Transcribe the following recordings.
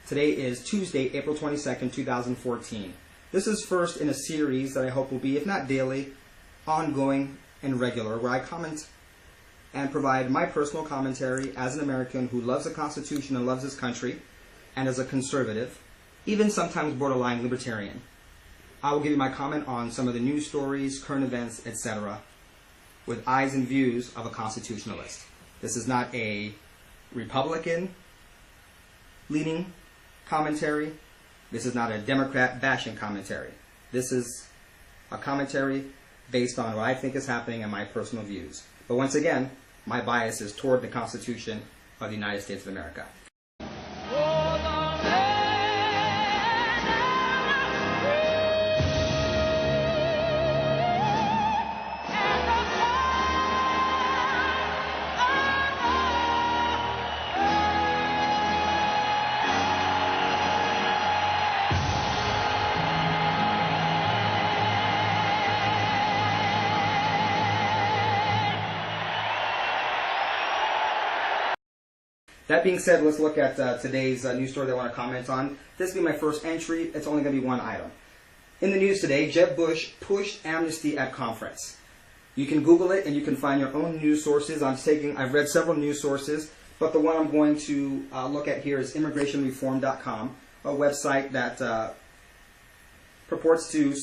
Today is Tuesday, April 22nd, 2014. This is first in a series that I hope will be, if not daily, ongoing and regular, where I comment and provide my personal commentary as an American who loves the Constitution and loves this country, and as a conservative, even sometimes borderline libertarian. I will give you my comment on some of the news stories, current events, etc., with eyes and views of a constitutionalist. This is not a Republican-leaning commentary. This is not a Democrat-bashing commentary. This is a commentary based on what I think is happening and my personal views. But once again, my bias is toward the Constitution of the United States of America. That being said, let's look at today's news story that I want to comment on. This will be my first entry. It's only going to be one item. In the news today, Jeb Bush pushed Amnesty at conference. You can Google it and you can find your own news sources. I've read several news sources, but the one I'm going to look at here is immigrationreform.com, a website that purports to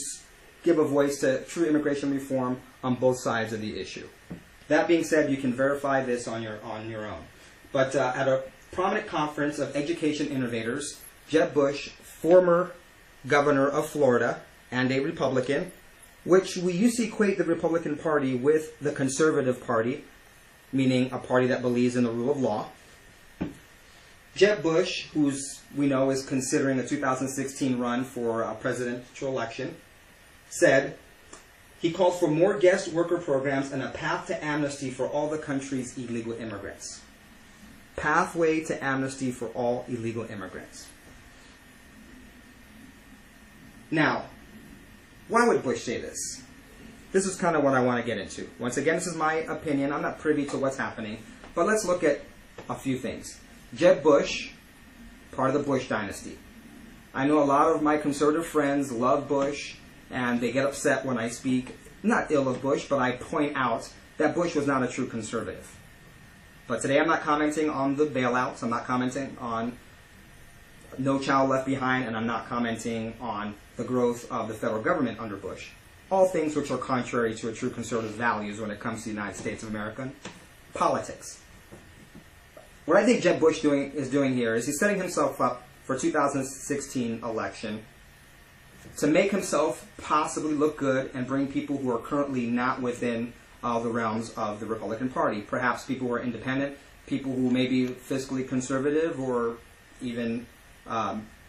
give a voice to true immigration reform on both sides of the issue. That being said, you can verify this on your own. But at a prominent conference of education innovators, Jeb Bush, former governor of Florida and a Republican, which we used to equate the Republican Party with the Conservative Party, meaning a party that believes in the rule of law. Jeb Bush, who we know is considering a 2016 run for a presidential election, said he called for more guest worker programs and a path to amnesty for all the country's illegal immigrants. Pathway to amnesty for all illegal immigrants. Now, why would Bush say this? This is kind of what I want to get into. Once again, this is my opinion. I'm not privy to what's happening. But let's look at a few things. Jeb Bush, part of the Bush dynasty. I know a lot of my conservative friends love Bush, and they get upset when I speak, not ill of Bush, but I point out that Bush was not a true conservative. But today I'm not commenting on the bailouts, I'm not commenting on No Child Left Behind, and I'm not commenting on the growth of the federal government under Bush. All things which are contrary to a true conservative values when it comes to the United States of American politics. What I think Jeb Bush is doing here is he's setting himself up for 2016 election to make himself possibly look good and bring people who are currently not within the realms of the Republican Party. Perhaps people who are independent, people who may be fiscally conservative or even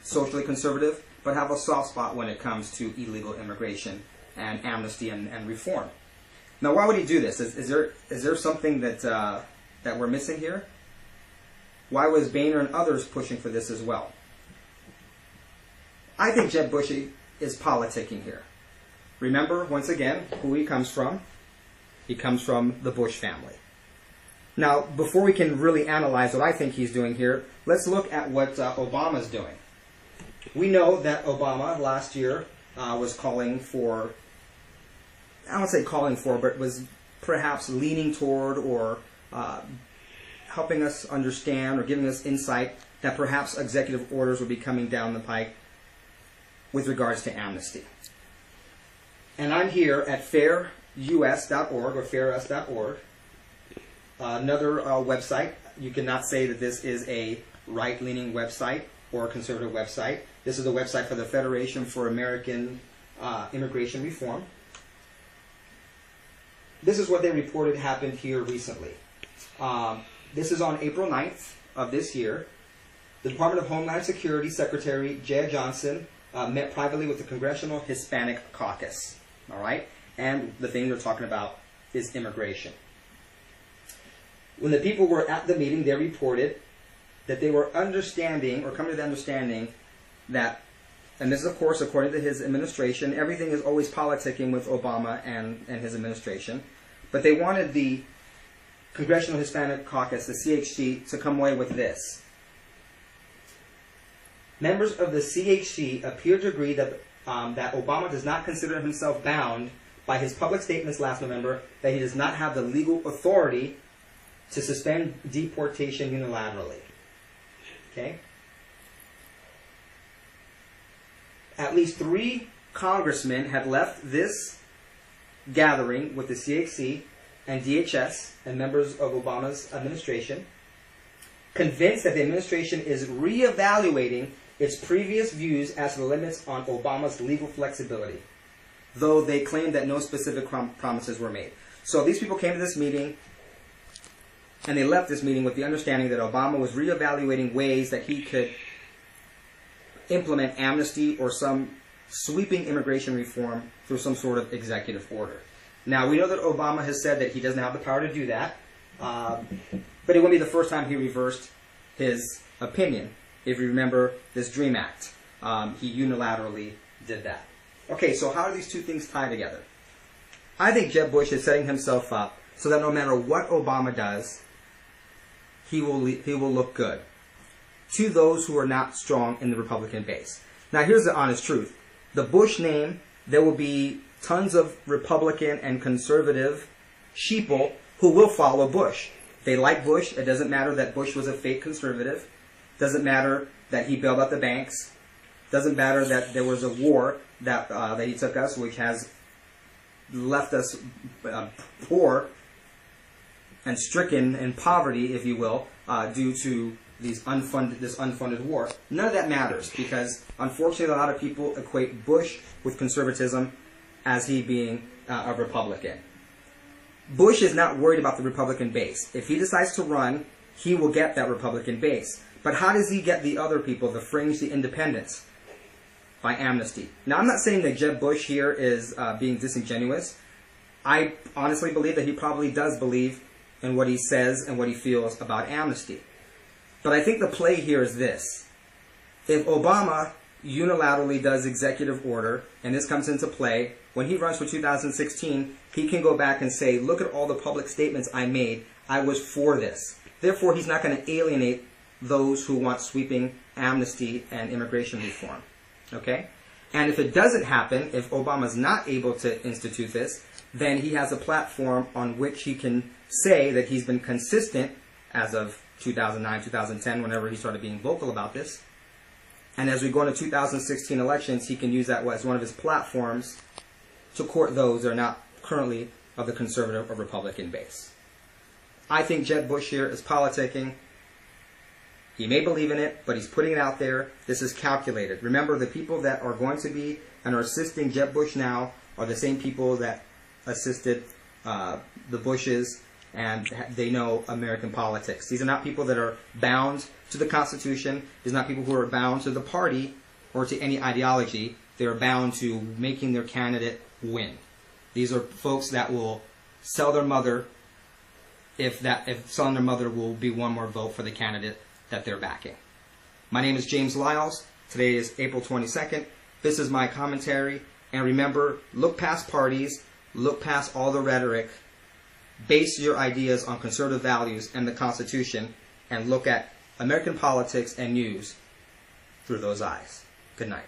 socially conservative, but have a soft spot when it comes to illegal immigration and amnesty and reform. Now, why would he do this? Is there something that we're missing here? Why was Boehner and others pushing for this as well? I think Jeb Bush is politicking here. Remember, once again, who he comes from. He comes from the Bush family. Now, before we can really analyze what I think he's doing here, let's look at what Obama's doing. We know that Obama last year was calling for, I won't say calling for, but was perhaps leaning toward or helping us understand or giving us insight that perhaps executive orders would be coming down the pike with regards to amnesty. And I'm here at fairus.org or fairus.org, another website. You cannot say that this is a right-leaning website or a conservative website. This is a website for the Federation for American Immigration Reform. This is what they reported happened here recently. This is on April 9th of this year. The Department of Homeland Security Secretary Jed Johnson met privately with the Congressional Hispanic Caucus. All right? And the thing they're talking about is immigration. When the people were at the meeting, they reported that they were understanding, or coming to the understanding, that, and this is of course according to his administration, everything is always politicking with Obama and his administration, but they wanted the Congressional Hispanic Caucus, the CHC, to come away with this. Members of the CHC appear to agree that Obama does not consider himself bound by his public statements last November that he does not have the legal authority to suspend deportation unilaterally. Okay? At least 3 congressmen had left this gathering with the CHC and DHS and members of Obama's administration, convinced that the administration is reevaluating its previous views as to the limits on Obama's legal flexibility, though they claimed that no specific promises were made. So these people came to this meeting, and they left this meeting with the understanding that Obama was reevaluating ways that he could implement amnesty or some sweeping immigration reform through some sort of executive order. Now, we know that Obama has said that he doesn't have the power to do that, but it wouldn't be the first time he reversed his opinion. If you remember this DREAM Act, he unilaterally did that. Okay, so how do these two things tie together? I think Jeb Bush is setting himself up so that no matter what Obama does, he will look good to those who are not strong in the Republican base. Now, here's the honest truth. The Bush name, there will be tons of Republican and conservative sheeple who will follow Bush. They like Bush. It doesn't matter that Bush was a fake conservative. Doesn't matter that he bailed out the banks. Doesn't matter that there was a war that he took us, which has left us poor and stricken in poverty, if you will, due to this unfunded war. None of that matters because, unfortunately, a lot of people equate Bush with conservatism as he being a Republican. Bush is not worried about the Republican base. If he decides to run, he will get that Republican base. But how does he get the other people, the fringe, the independents? By amnesty. Now, I'm not saying that Jeb Bush here is being disingenuous. I honestly believe that he probably does believe in what he says and what he feels about amnesty. But I think the play here is this. If Obama unilaterally does executive order, and this comes into play, when he runs for 2016, he can go back and say, look at all the public statements I made. I was for this. Therefore, he's not going to alienate those who want sweeping amnesty and immigration reform. Okay? And if it doesn't happen, if Obama's not able to institute this, then he has a platform on which he can say that he's been consistent as of 2009, 2010, whenever he started being vocal about this. And as we go into 2016 elections, he can use that as one of his platforms to court those that are not currently of the conservative or Republican base. I think Jeb Bush here is politicking. He may believe in it, but he's putting it out there. This is calculated. Remember, the people that are going to be and are assisting Jeb Bush now are the same people that assisted the Bushes, and they know American politics. These are not people that are bound to the Constitution. These are not people who are bound to the party or to any ideology. They are bound to making their candidate win. These are folks that will sell their mother if selling their mother will be one more vote for the candidate that they're backing. My name is James Lyles. Today is April 22nd. This is my commentary. And remember, look past parties, look past all the rhetoric, base your ideas on conservative values and the Constitution, and look at American politics and news through those eyes. Good night.